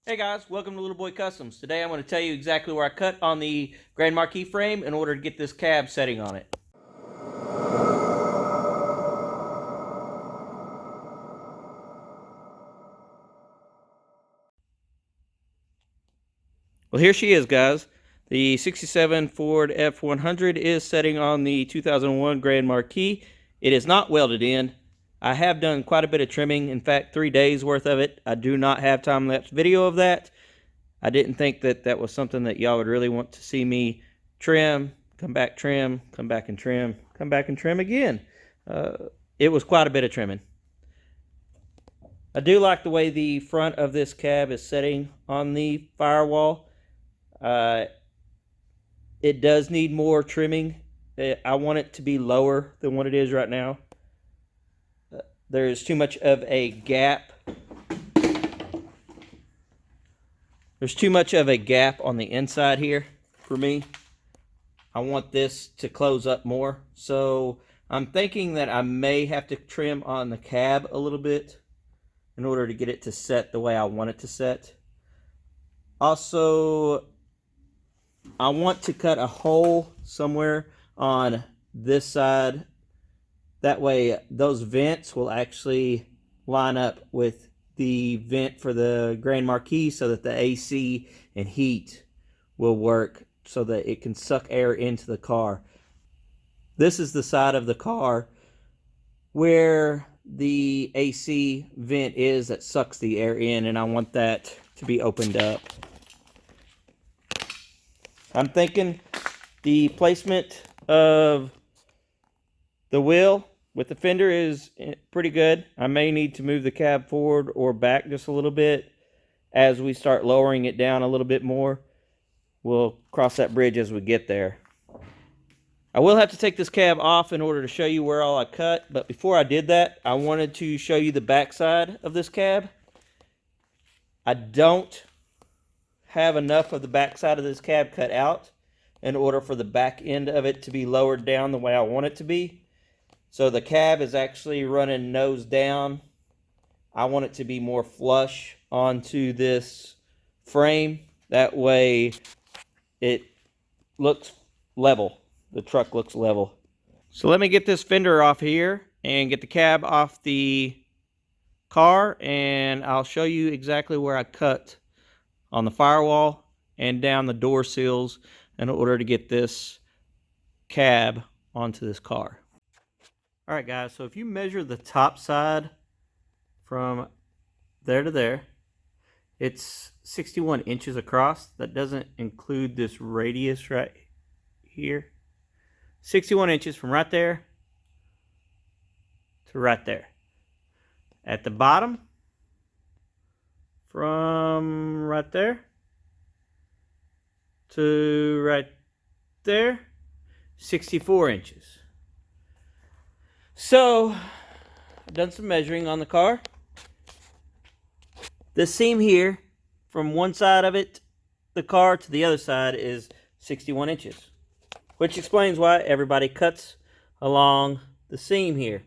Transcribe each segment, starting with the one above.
Hey guys, welcome to Little Boy Customs. Today I'm going to tell you exactly where I cut on the Grand Marquis frame in order to get this cab setting on it. Well, here she is, guys. The 67 Ford F100 is setting on the 2001 Grand Marquis. It is not welded in. I have done quite a bit of trimming, in fact 3 days worth of it. I do not have time-lapse video of that. I didn't think that that was something that y'all would really want to see me trim, come back trim, come back and trim, come back and trim again. It was quite a bit of trimming. I do like the way the front of this cab is setting on the firewall. It does need more trimming. I want it to be lower than what it is right now. There's too much of a gap. There's too much of a gap on the inside here for me. I want this to close up more. So I'm thinking that I may have to trim on the cab a little bit in order to get it to set the way I want it to set. Also, I want to cut a hole somewhere on this side. That way those vents will actually line up with the vent for the Grand Marquis so that the AC and heat will work so that it can suck air into the car. This is the side of the car where the AC vent is that sucks the air in, and I want that to be opened up. I'm thinking the placement of the wheel with the fender is pretty good. I may need to move the cab forward or back just a little bit as we start lowering it down a little bit more. We'll cross that bridge as we get there. I will have to take this cab off in order to show you where all I cut, but before I did that, I wanted to show you the back side of this cab. I don't have enough of the back side of this cab cut out in order for the back end of it to be lowered down the way I want it to be. So the cab is actually running nose down. I want it to be more flush onto this frame. That way it looks level. The truck looks level. So let me get this fender off here and get the cab off the car, and I'll show you exactly where I cut on the firewall and down the door sills in order to get this cab onto this car. Alright guys, so if you measure the top side from there to there, it's 61 inches across. That doesn't include this radius right here. 61 inches from right there to right there. At the bottom, from right there to right there, 64 inches. So, I've done some measuring on the car. The seam here, from one side of it, the car, to the other side is 61 inches. Which explains why everybody cuts along the seam here.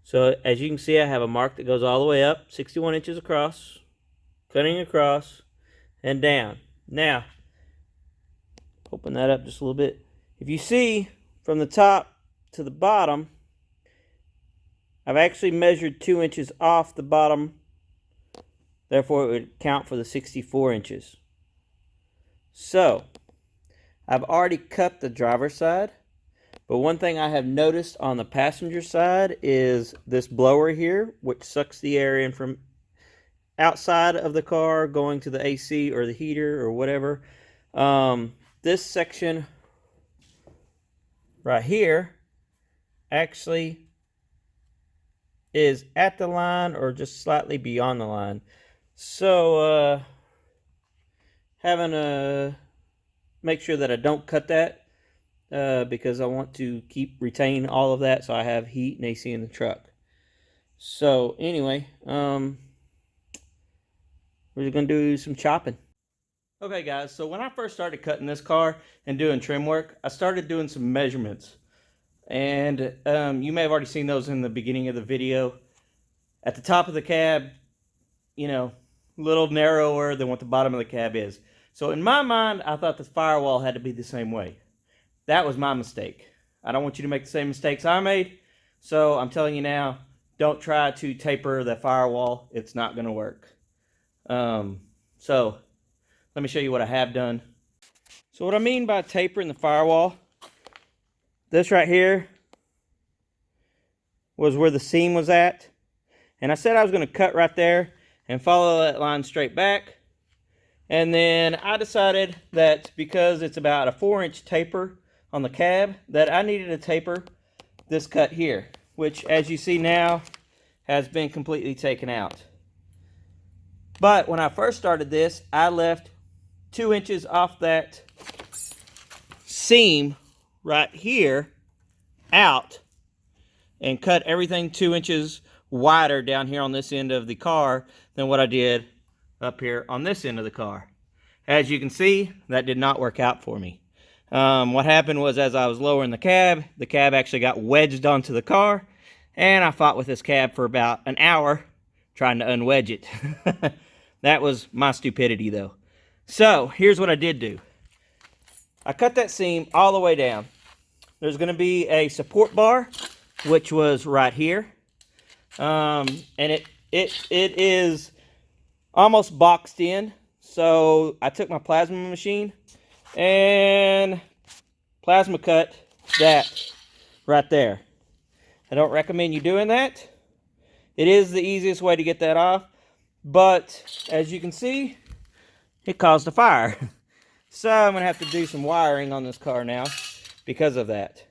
So, as you can see, I have a mark that goes all the way up, 61 inches across, cutting across, and down. Now, open that up just a little bit. If you see, from the top to the bottom, I've actually measured 2 inches off the bottom. Therefore, it would count for the 64 inches. So, I've already cut the driver's side. But one thing I have noticed on the passenger side is this blower here, which sucks the air in from outside of the car going to the AC or the heater or whatever. This section right here actually is at the line or just slightly beyond the line. So having to make sure that I don't cut that because I want to retain all of that so I have heat and AC in the truck. So anyway, we're just going to do some chopping. Okay guys, so when I first started cutting this car and doing trim work, I started doing some measurements. And you may have already seen those in the beginning of the video. At the top of the cab, you know, little narrower than what the bottom of the cab is. So in my mind, I thought the firewall had to be the same way. That was my mistake. I don't want you to make the same mistakes I made. So I'm telling you now, don't try to taper the firewall. It's not going to work. So let me show you what I have done. So what I mean by tapering the firewall, this right here was where the seam was at. And I said I was going to cut right there and follow that line straight back. And then I decided that because it's about a 4-inch taper on the cab, that I needed to taper this cut here, which as you see now has been completely taken out. But when I first started this, I left 2 inches off that seam right here out and cut everything 2 inches wider down here on this end of the car than what I did up here on this end of the car. As you can see, that did not work out for me. What happened was, as I was lowering the cab actually got wedged onto the car, and I fought with this cab for about an hour trying to unwedge it. That was my stupidity though. So here's what I did do. I cut that seam all the way down. There's going to be a support bar, which was right here. And it is almost boxed in. So I took my plasma machine and plasma cut that right there. I don't recommend you doing that. It is the easiest way to get that off, but as you can see, it caused a fire. So I'm going to have to do some wiring on this car now because of that.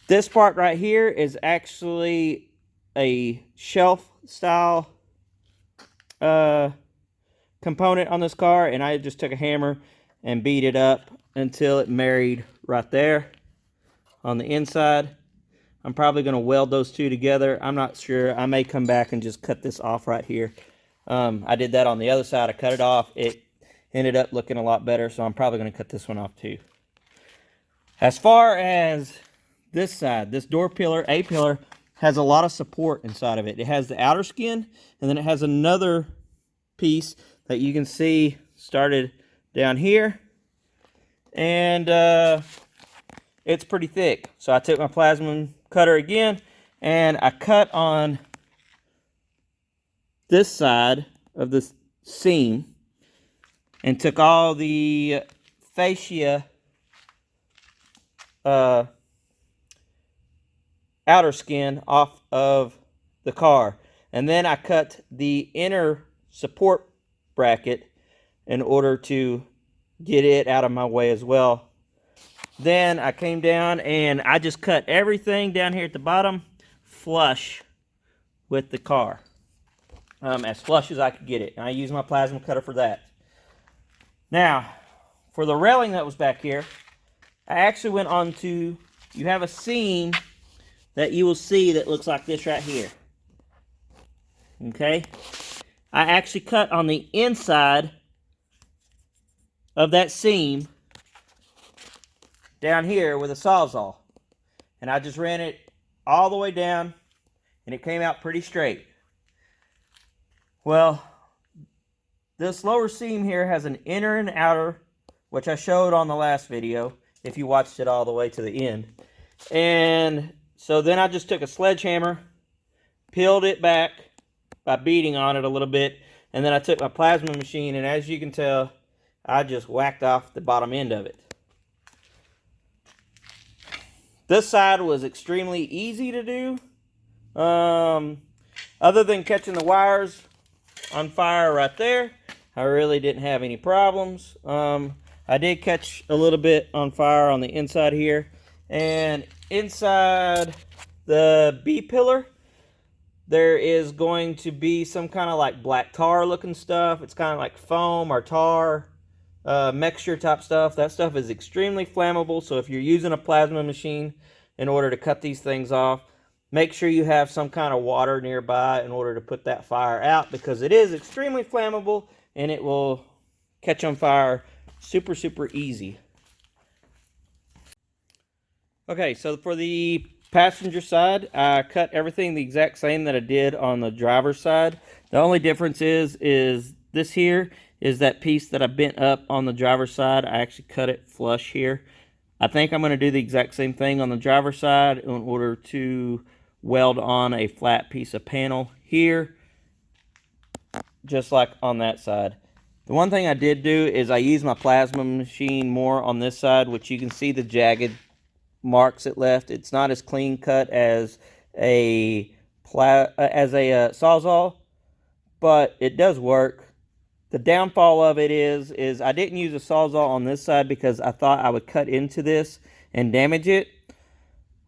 This part right here is actually a shelf style component on this car, and I just took a hammer and beat it up until it married right there on the inside. I'm probably going to weld those two together. I'm not sure. I may come back and just cut this off right here. I did that on the other side. I cut it off. It ended up looking a lot better, so I'm probably going to cut this one off too. As far as this side, this door pillar, A pillar, has a lot of support inside of it. It has the outer skin, and then it has another piece that you can see started down here, and it's pretty thick. So I took my plasma cutter again, and I cut on this side of the seam and took all the fascia outer skin off of the car, and then I cut the inner support bracket in order to get it out of my way as well. Then I came down and I just cut everything down here at the bottom flush with the car, as flush as I could get it, and I used my plasma cutter for that. Now for the railing that was back here, I actually went on to, you have a seam that you will see that looks like this right here. Okay? I actually cut on the inside of that seam down here with a Sawzall. And I just ran it all the way down, and it came out pretty straight. Well, this lower seam here has an inner and outer, which I showed on the last video, if you watched it all the way to the end. And so then I just took a sledgehammer, peeled it back by beating on it a little bit, and then I took my plasma machine, and as you can tell, I just whacked off the bottom end of it. This side was extremely easy to do. Other than catching the wires on fire right there, I really didn't have any problems. I did catch a little bit on fire on the inside here, and inside the B pillar there is going to be some kind of like black tar looking stuff. It's kind of like foam or tar mixture type stuff. That stuff is extremely flammable, so if you're using a plasma machine in order to cut these things off, make sure you have some kind of water nearby in order to put that fire out, because it is extremely flammable and it will catch on fire super easy. Okay, so for the passenger side, I cut everything the exact same that I did on the driver's side. The only difference is this here is that piece that I bent up on the driver's side. I actually cut it flush here. I think I'm going to do the exact same thing on the driver's side in order to weld on a flat piece of panel here, just like on that side. The one thing I did do is I used my plasma machine more on this side, which you can see the jagged marks it left. It's not as clean cut as a Sawzall, but it does work. The downfall of it is I didn't use a Sawzall on this side because I thought I would cut into this and damage it.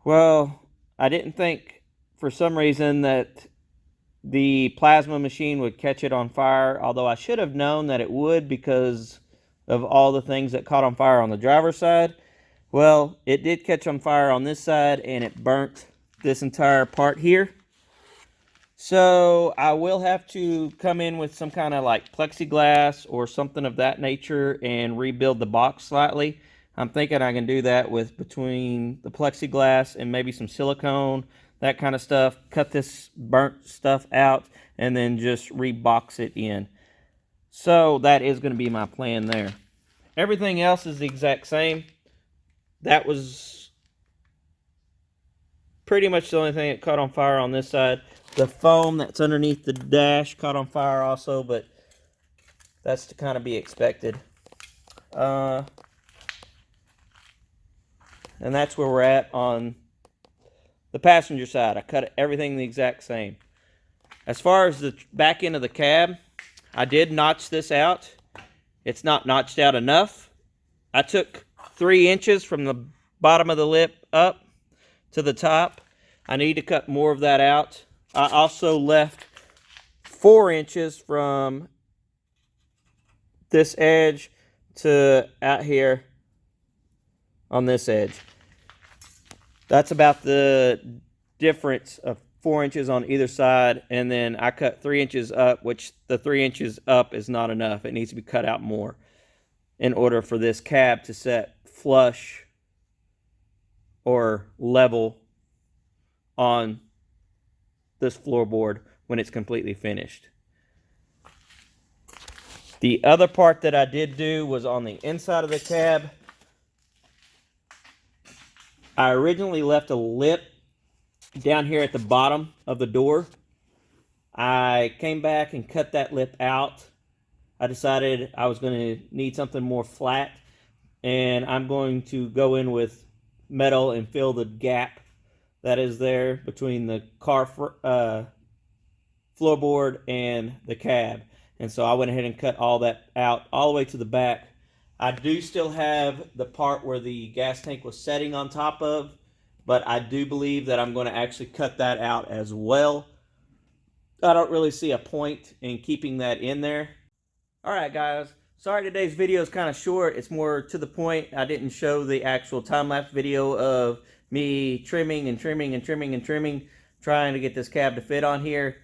Well, I didn't think for some reason that the plasma machine would catch it on fire, although I should have known that it would because of all the things that caught on fire on the driver's side. Well, it did catch on fire on this side and it burnt this entire part here. So I will have to come in with some kind of like plexiglass or something of that nature and rebuild the box slightly. I'm thinking I can do that with between the plexiglass and maybe some silicone, that kind of stuff. Cut this burnt stuff out and then just rebox it in. So that is going to be my plan there. Everything else is the exact same. That was pretty much the only thing that caught on fire on this side. The foam that's underneath the dash caught on fire also, but that's to kind of be expected. And that's where we're at on the passenger side. I cut everything the exact same. As far as the back end of the cab, I did notch this out. It's not notched out enough. I took 3 inches from the bottom of the lip up to the top. I need to cut more of that out. I also left 4 inches from this edge to out here on this edge. That's about the difference of 4 inches on either side, and then I cut 3 inches up, which the 3 inches up is not enough. It needs to be cut out more in order for this cab to set flush or level on this floorboard when it's completely finished. The other part that I did do was on the inside of the cab. I originally left a lip down here at the bottom of the door. I came back and cut that lip out. I decided I was going to need something more flat, and I'm going to go in with metal and fill the gap that is there between the car floorboard and the cab. And so I went ahead and cut all that out all the way to the back. I do still have the part where the gas tank was setting on top of, but I do believe that I'm going to actually cut that out as well. I don't really see a point in keeping that in there. Alright guys, sorry today's video is kind of short. It's more to the point. I didn't show the actual time-lapse video of me trimming and trimming and trimming and trimming, trying to get this cab to fit on here.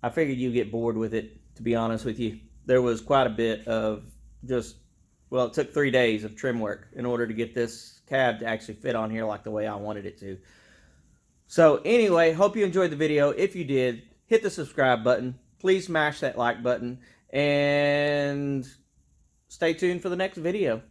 I figured you'd get bored with it, to be honest with you. There was quite a bit of just, well, it took 3 days of trim work in order to get this cab to actually fit on here like the way I wanted it to. So anyway, hope you enjoyed the video. If you did, hit the subscribe button. Please smash that like button and stay tuned for the next video.